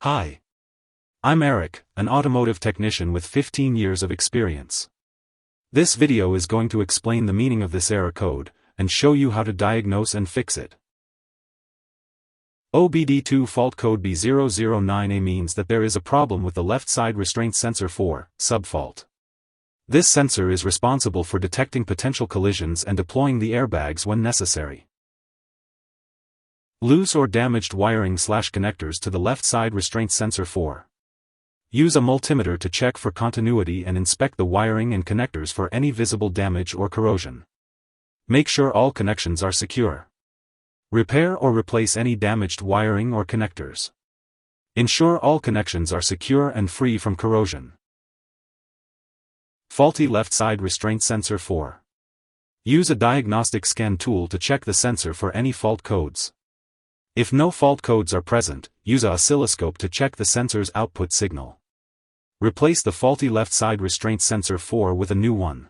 Hi. I'm Eric, an automotive technician with 15 years of experience. This video is going to explain the meaning of this error code, and show you how to diagnose and fix it. OBD-II fault code B009A means that there is a problem with the left side restraints sensor 4, subfault. This sensor is responsible for detecting potential collisions and deploying the airbags when necessary. Loose or damaged wiring/connectors to the left side restraints sensor 4. Use a multimeter to check for continuity and inspect the wiring and connectors for any visible damage or corrosion. Make sure all connections are secure. Repair or replace any damaged wiring or connectors. Ensure all connections are secure and free from corrosion. Faulty left side restraints sensor 4. Use a diagnostic scan tool to check the sensor for any fault codes. If no fault codes are present, use an oscilloscope to check the sensor's output signal. Replace the faulty left side restraints sensor 4 with a new one.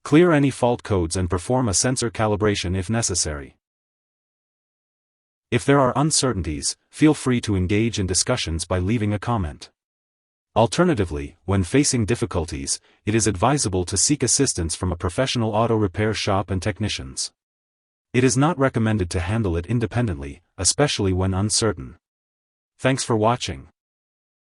Clear any fault codes and perform a sensor calibration if necessary. If there are uncertainties, feel free to engage in discussions by leaving a comment. Alternatively, when facing difficulties, it is advisable to seek assistance from a professional auto repair shop and technicians. It is not recommended to handle it independently, especially when uncertain. Thanks for watching.